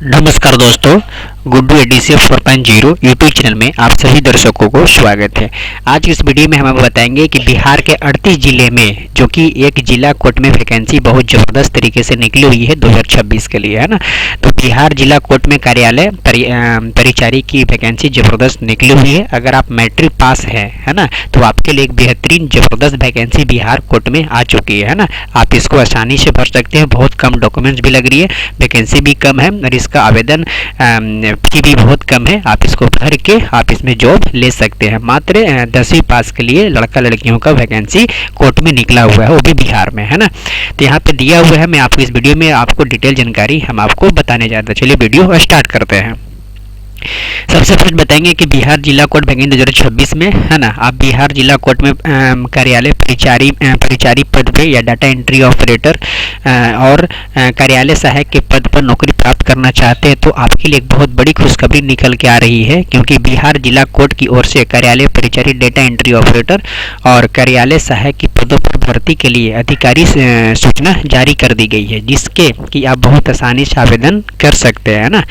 नमस्कार दोस्तों, Guddu एडीसीएफ 4.0 YouTube channel में आप सभी दर्शकों को स्वागत है। आज की इस वीडियो में हम आपको बताएंगे कि बिहार के 38 जिले में जो कि एक जिला कोर्ट में वैकेंसी बहुत ज़बरदस्त तरीके से निकली हुई है 2026 के लिए, है ना। तो बिहार जिला कोर्ट में कार्यालय परिचारी की वैकेंसी ज़बरदस्त निकली हुई है। अगर आप मैट्रिक पास है ना, तो आपके लिए एक बेहतरीन ज़बरदस्त वैकेंसी बिहार कोर्ट में आ चुकी है ना। आप इसको आसानी से भर सकते हैं, बहुत कम डॉक्यूमेंट्स भी लग रही है, वैकेंसी भी कम है और इसका आवेदन फी भी बहुत कम है। आप इसको भर के आप इसमें जॉब ले सकते हैं। मात्र 10वीं पास के लिए लड़का लड़कियों का वैकेंसी कोर्ट में निकला हुआ है, वो भी बिहार में, है ना। तो यहाँ पे दिया हुआ है, मैं आपको इस वीडियो में आपको डिटेल जानकारी हम आपको बताने जा रहे हैं। चलिए वीडियो स्टार्ट करते हैं। सबसे पहले बताएंगे कि बिहार जिला कोर्ट वैकेंसी 2026 में, है ना, आप बिहार जिला कोर्ट में कार्यालय परिचारी पद पे या डाटा एंट्री ऑपरेटर और कार्यालय सहायक के पद पर नौकरी प्राप्त करना चाहते हैं तो आपके लिए एक बहुत बड़ी खुशखबरी निकल के आ रही है, क्योंकि बिहार जिला कोर्ट की ओर से कार्यालय परिचारी, डाटा एंट्री ऑपरेटर और कार्यालय सहायक की पदों पर भर्ती के लिए अधिकारी सूचना जारी कर दी गई है, जिसके कि आप बहुत आसानी से आवेदन कर सकते हैं, ना।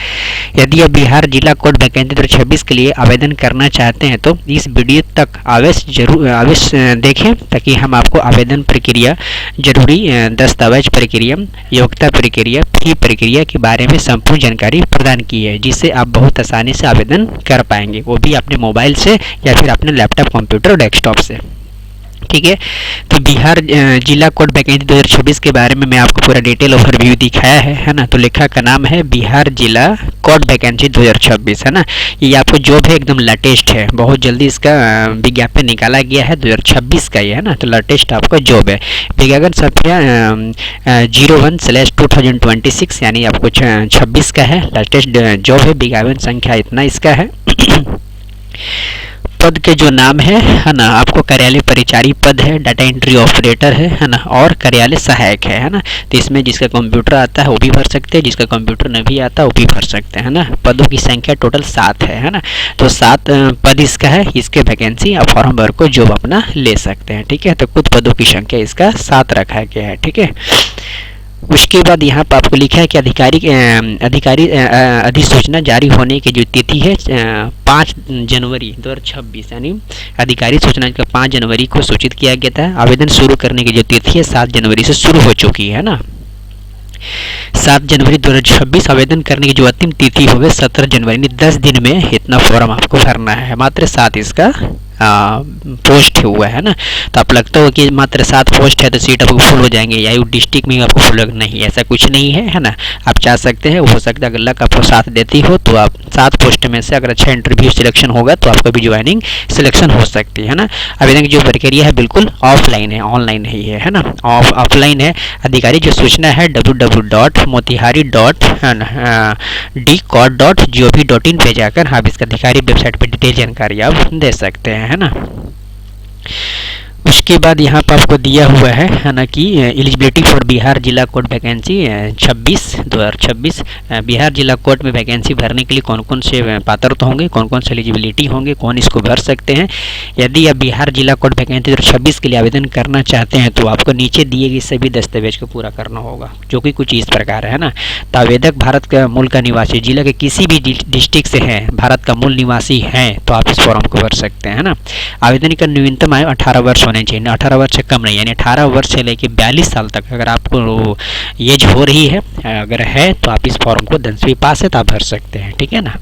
यदि आप बिहार जिला कोर्ट वैकेंसी 2026 के लिए आवेदन करना चाहते हैं तो इस वीडियो तक अवश्य देखें, ताकि हम आपको आवेदन प्रक्रिया, जरूरी दस्तावेज प्रक्रिया, योग्यता प्रक्रिया, फी प्रक्रिया के बारे में संपूर्ण जानकारी प्रदान की है, जिससे आप बहुत आसानी से आवेदन कर पाएंगे, वो भी अपने मोबाइल से या फिर अपने लैपटॉप, कंप्यूटर, डेस्कटॉप से। ठीक है, तो बिहार जिला कोर्ट वैकेंसी 2026 के बारे में मैं आपको पूरा डिटेल ओवरव्यू दिखाया है ना। तो लेखा का नाम है बिहार जिला कोर्ट वैकेंसी 2026, है ना। ये आपको जॉब है, एकदम लेटेस्ट है, बहुत जल्दी इसका विज्ञापन निकाला गया है, 2026 का ये, है ना। तो लेटेस्ट आपका जॉब है। विज्ञापन संख्या 01/2026, यानी आपको 26 का है, लेटेस्ट जॉब है। विज्ञापन संख्या इतना इसका है। पद के जो नाम है ना, आपको कार्यालय परिचारी पद है, डाटा एंट्री ऑपरेटर है ना, और कार्यालय सहायक है ना। तो इसमें जिसका कंप्यूटर आता है वो भी भर सकते हैं, जिसका कंप्यूटर नहीं आता वो भी भर सकते हैं ना। पदों की संख्या टोटल 7 है ना। तो 7 पद इसका है, इसके वैकेंसी आप फॉर्म भर को जॉब अपना ले सकते हैं। ठीक है, तो कुछ पदों की संख्या इसका 7 रखा गया है। ठीक है, उसके बाद यहाँ पर आपको लिखा है कि अधिकारी अधिसूचना जारी होने की जो तिथि है 5 जनवरी 2026, यानी अधिकारी सूचना का 5 जनवरी को सूचित किया गया था। आवेदन शुरू करने की जो तिथि है 7 जनवरी से शुरू हो चुकी है ना। 7 जनवरी 2026 आवेदन करने की जो अंतिम तिथि होगी 17 जनवरी, 10 दिन में इतना फॉर्म आपको भरना है। मात्र 7 इसका पोस्ट हुआ है ना। तो आप लगता हो कि मात्र 7 पोस्ट है तो सीट आपको फुल हो जाएंगे, या डिस्ट्रिक्ट में आपको फुल, नहीं, ऐसा कुछ नहीं है, है ना। आप चाह सकते हैं, हो सकता है अगर लक आपको 7 देती हो तो आप 7 पोस्ट में से अगर अच्छा इंटरव्यू सिलेक्शन होगा तो आपको भी ज्वाइनिंग सिलेक्शन हो सकती है ना। आवेदन की जो प्रक्रिया है बिल्कुल ऑफलाइन है, ऑनलाइन नहीं है ना, ऑफलाइन है। अधिकारी जो सूचना है www.motihari.dcourt.gov.in पे जाकर आप इसका अधिकारी वेबसाइट पर डिटेल जानकारी आप दे सकते हैं, है ना। उसके बाद यहाँ पर आपको दिया हुआ है ना कि एलिजिबिलिटी फॉर बिहार जिला कोर्ट वैकेंसी 2026 बिहार जिला कोर्ट में वैकेंसी भरने के लिए कौन कौन से पात्रता होंगे, कौन कौन से एलिजिबिलिटी होंगे, कौन इसको भर सकते हैं। यदि आप बिहार जिला कोर्ट वैकेंसी 2026 के लिए आवेदन करना चाहते हैं तो आपको नीचे दिए गए सभी दस्तावेज को पूरा करना होगा, जो कि कुछ इस प्रकार है ना। तो आवेदक भारत का मूल का निवासी, जिला के किसी भी डिस्ट्रिक्ट से है, भारत का मूल निवासी है तो आप इस फॉर्म को भर सकते हैं ना। आवेदन का न्यूनतम आयु 18 वर्ष होने चाहिए, 18 वर्ष से कम नहीं, यानी 18 वर्ष से लेकर 42 साल तक अगर आपको एज हो रही है, अगर है तो आप इस फॉर्म को 10वीं पास है तो आप भर सकते हैं। ठीक है ना।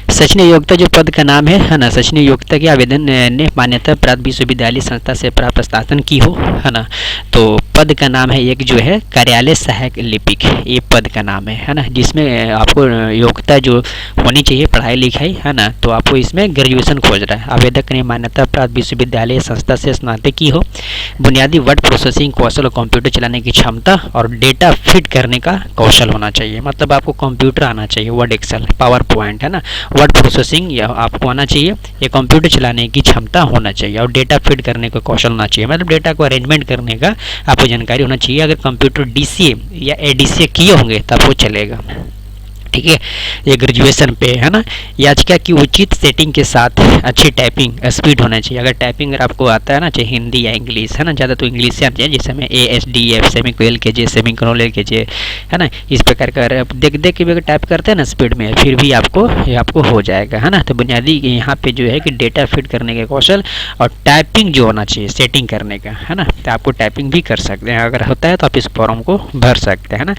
शैक्षणिक योग्यता जो पद का नाम है ना, शैक्षणिक योग्यता के आवेदन ने मान्यता प्राप्त विश्वविद्यालय संस्था से प्राप्त स्नातक की हो, है ना। तो पद का नाम है एक जो है कार्यालय सहायक लिपिक, ये पद का नाम है ना, जिसमें आपको योग्यता जो होनी चाहिए पढ़ाई लिखाई, है ना। तो आपको इसमें ग्रेजुएशन खोज रहा है। आवेदक ने मान्यता प्राप्त विश्वविद्यालय संस्था से स्नातक की हो, बुनियादी वर्ड प्रोसेसिंग कौशल और कंप्यूटर चलाने की क्षमता और डेटा फिट करने का कौशल होना चाहिए। मतलब आपको कंप्यूटर आना चाहिए, वर्ड, एक्सेल, पावर पॉइंट, है ना, वर्ड प्रोसेसिंग या आपको आना चाहिए, ये कंप्यूटर चलाने की क्षमता होना चाहिए और डेटा फीड करने का कौशल होना चाहिए, मतलब डेटा को अरेंजमेंट करने का आपको जानकारी होना चाहिए। अगर कंप्यूटर डीसीए या एडीसीए किए होंगे तब वो चलेगा। ठीक है, ये ग्रेजुएशन पे है ना। याचिका की उचित सेटिंग के साथ अच्छी टाइपिंग स्पीड होना चाहिए। अगर टाइपिंग अगर आपको आता है ना, चाहे हिंदी या इंग्लिश है ना, ज़्यादा तो इंग्लिश से आप चाहिए, जैसे में ASDF सेमीकोलन के जे सेमीकोलन के जे है ना, इस प्रकार का आप देख देख के भी अगर टाइप करते हैं ना स्पीड में, फिर भी आपको हो जाएगा है ना। तो बुनियादी यहाँ पे जो है कि डेटा फिट करने के कौशल और टाइपिंग जो होना चाहिए सेटिंग करने का है ना, तो आपको टाइपिंग भी कर सकते हैं। अगर होता है तो आप इस फॉर्म को भर सकते हैं ना।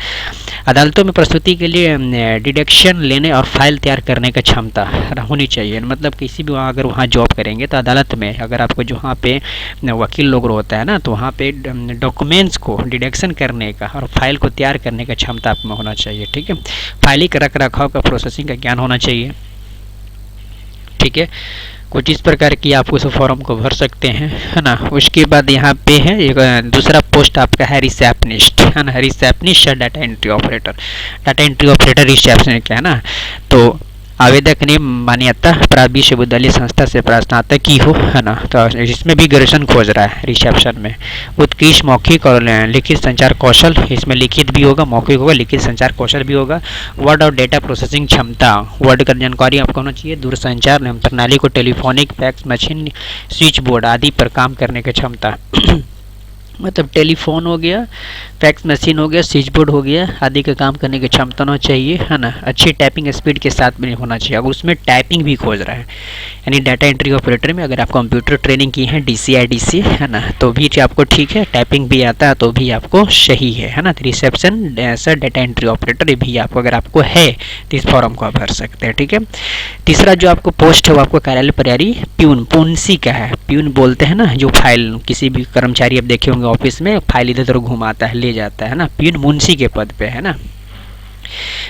अदालतों में प्रस्तुति के लिए डिडक्शन लेने और फाइल तैयार करने की क्षमता होनी चाहिए। मतलब किसी भी अगर वहाँ जॉब करेंगे तो अदालत में अगर आपको जो वहाँ पे वकील लोग होता है ना, तो वहाँ पे डॉक्यूमेंट्स को डिडक्शन करने का और फाइल को तैयार करने का क्षमता आप में होना चाहिए। ठीक है, फाइलिंग रख रखाव का प्रोसेसिंग का ज्ञान होना चाहिए। ठीक है, कुछ इस प्रकार की आप उस फॉर्म को भर सकते हैं है ना। उसके बाद यहाँ पे है एक दूसरा पोस्ट आपका है रिसेप्शनिस्ट है ना, रिसेप्शनिस्ट या data entry operator. Data entry operator receptionist क्या है ना, तो आवेदक ने मान्यता प्राप्त विश्वविद्यालय संस्था से स्नातक की हो है ना, तो इसमें भी ग्रेजुएशन खोज रहा है रिसेप्शन में। उत्कृष्ट मौखिक और लिखित संचार कौशल, इसमें लिखित भी होगा, मौखिक होगा, लिखित संचार कौशल भी होगा। वर्ड और डेटा प्रोसेसिंग क्षमता, वर्ड का जानकारी आपको होना चाहिए। दूरसंचार प्रणाली को telephonic, fax machine, switch board आदि पर काम करने की क्षमता मतलब टेलीफोन हो गया, फैक्स मशीन हो गया, स्विच बोर्ड हो गया आदि का काम करने की क्षमता होना चाहिए है ना। अच्छी टाइपिंग स्पीड के साथ में होना चाहिए। अगर उसमें टाइपिंग भी खोज रहा है, यानी डाटा एंट्री ऑपरेटर में अगर आप कंप्यूटर ट्रेनिंग की है DCIDC है ना, तो भी आपको ठीक है। टाइपिंग भी आता है तो भी आपको सही है ना। तो reception sir data entry operator भी आपको अगर आपको है तो इस फॉर्म को आप भर सकते हैं। ठीक है, तीसरा जो आपको पोस्ट है वो आपको कार्यालय प्रभारी प्यून पुंसी का है। प्यून बोलते हैं ना, जो फाइल किसी भी कर्मचारी आप देखे होंगे ऑफिस में फाइल इधर उधर घुमाता है ले जाता है ना, प्यून मुंशी के पद पे है ना।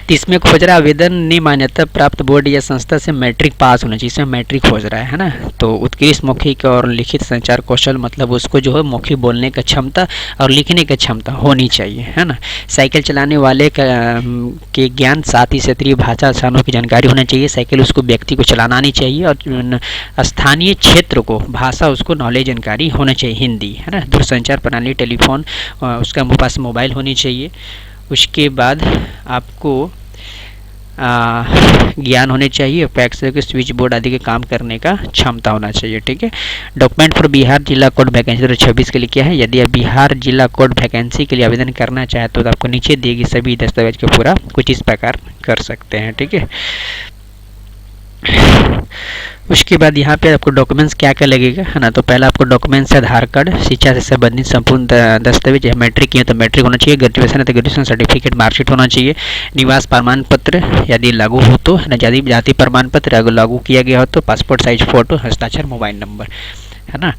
तो इसमें खोज रहा आवेदन ने मान्यता प्राप्त बोर्ड या संस्था से मैट्रिक पास होना चाहिए। इसमें मैट्रिक खोज रहा है ना। तो उत्कृष्ट मौखिक और लिखित संचार कौशल, मतलब उसको जो है मौखिक बोलने की क्षमता और लिखने की क्षमता होनी चाहिए है ना। साइकिल चलाने वाले के ज्ञान, साथ ही क्षेत्रीय भाषा स्थानों की जानकारी होना चाहिए। साइकिल उसको व्यक्ति को चलाना आनी चाहिए और स्थानीय क्षेत्र को भाषा उसको नॉलेज जानकारी होना चाहिए, हिंदी है ना। दूरसंचार प्रणाली टेलीफोन उसका पास मोबाइल होनी चाहिए। उसके बाद आपको ज्ञान होने चाहिए, फैक्स के स्विच बोर्ड आदि के काम करने का क्षमता होना चाहिए। ठीक है, डॉक्यूमेंट फॉर बिहार जिला कोड वैकेंसी 2026 के लिए क्या है, यदि आप बिहार जिला कोड वैकेंसी के लिए आवेदन करना चाहे तो आपको नीचे दिए गए सभी दस्तावेज को पूरा कुछ इस प्रकार कर सकते हैं। ठीक है, उसके बाद यहाँ पे आपको डॉक्यूमेंट्स क्या क्या लगेगा है ना। तो पहला आपको डॉक्यूमेंट्स आधार कार्ड, शिक्षा से संबंधित संपूर्ण दस्तावेज, मैट्रिक किए तो मैट्रिक होना चाहिए, ग्रेजुएशन है तो ग्रेजुएशन सर्टिफिकेट मार्कशीट होना चाहिए, निवास प्रमाण पत्र यदि लागू हो तो है ना, यदि जाति प्रमाण पत्र अगर लागू किया गया हो तो पासपोर्ट साइज फोटो, हस्ताक्षर, मोबाइल नंबर है ना।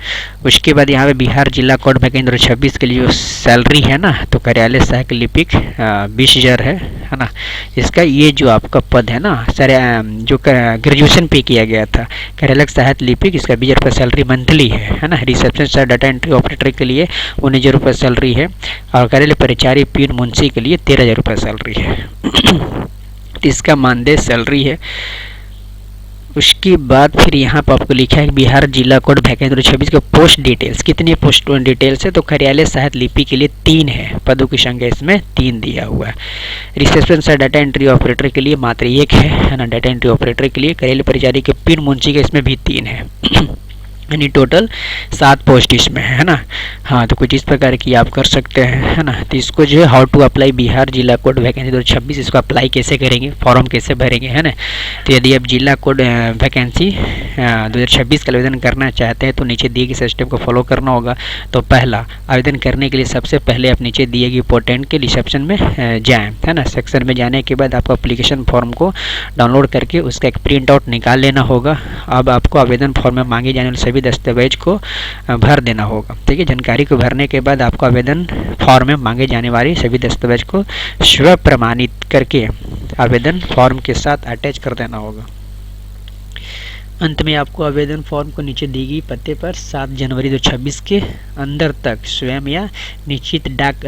उसके बाद यहाँ पे बिहार जिला कोड वैकेंसी 2026 के लिए जो सैलरी है ना, तो कार्यालय सहायक लिपिक 20,000 है ना। इसका ये जो आपका पद है ना सर, जो ग्रेजुएशन पे किया गया था कार्यालय सहायक लिपिक, इसका 20,000 रुपये सैलरी मंथली है ना। Reception sir data entry operator के लिए 19,000 रुपये सैलरी है और कार्यालय परिचारी पीन मुंशी के लिए 13,000 रुपये सैलरी है। इसका मानदेय सैलरी है। उसके बाद फिर यहाँ पर आपको लिखा है बिहार जिला कोड वैकेंसी 2026 के पोस्ट डिटेल्स, कितने पोस्ट डिटेल्स है, तो कार्यालय सहायक लिपि के लिए 3 है, पदों की संख्या इसमें 3 दिया हुआ है। Reception sir data entry operator के लिए मात्र 1 है ना, डाटा एंट्री ऑपरेटर के लिए। कार्यालय परिचारी के पिन मुंशी के इसमें भी 3 है, यानी टोटल 7 पोस्ट इसमें है ना। हाँ, तो कुछ इस प्रकार की आप कर सकते हैं है ना। तो इसको जो है हाउ टू अप्लाई बिहार जिला कोड वैकेंसी 2026, इसको अप्लाई कैसे करेंगे, फॉर्म कैसे भरेंगे है ना। तो यदि आप जिला कोड वैकेंसी 2026 का आवेदन करना चाहते हैं तो नीचे दिए गए स्टेप को फॉलो करना होगा। तो पहला, आवेदन करने के लिए सबसे पहले आप नीचे दिए गए पोर्टल के रिसेप्शन में जाएँ है ना। सेक्शन में जाने के बाद आपको एप्लीकेशन फॉर्म को डाउनलोड करके उसका एक प्रिंट आउट निकाल लेना होगा। अब आपको आवेदन फॉर्म में मांगे जाने वाले सभी दस्तावेज को भर देना होगा। ठीक है, जानकारी को भरने के बाद आपको आवेदन फॉर्म में मांगे जाने वाले सभी दस्तावेज को स्व प्रमाणित करके आवेदन फॉर्म के साथ अटैच कर देना होगा। अंत में आपको आवेदन फॉर्म को नीचे दी गई पते पर 7 जनवरी 2026 के अंदर तक स्वयं या निश्चित डाक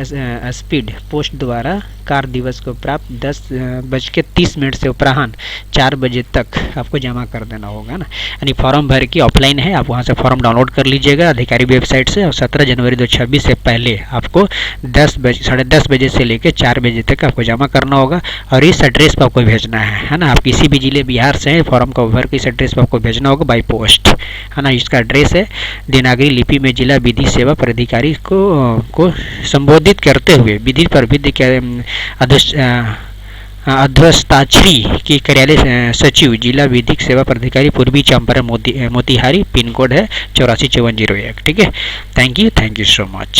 स्पीड पोस्ट द्वारा कार्य दिवस को प्राप्त 10:30 से अपराह्न 4 बजे तक आपको जमा कर देना होगा ना। यानी फॉर्म भर के ऑफलाइन है, आप वहाँ से फॉर्म डाउनलोड कर लीजिएगा अधिकारी वेबसाइट से, और 17 जनवरी 2026 से पहले आपको 10 बजे से लेकर 4 बजे तक आपको जमा करना होगा। और इस एड्रेस पर आपको भेजना है ना। आप किसी भी जिले बिहार से हैं, फॉर्म का भर के इस एड्रेस पर आपको भेजना होगा बाई पोस्ट, है ना। इसका एड्रेस है देवनागरी लिपि में जिला विधि सेवा प्राधिकारी को संबोधित करते हुए विधि पर विधि के अध्यक्षताश्री की कार्यालय सचिव जिला विधिक सेवा प्राधिकारी पूर्वी चंपारण मोतिहारी, पिन कोड है 845401। ठीक है, थैंक यू सो मच।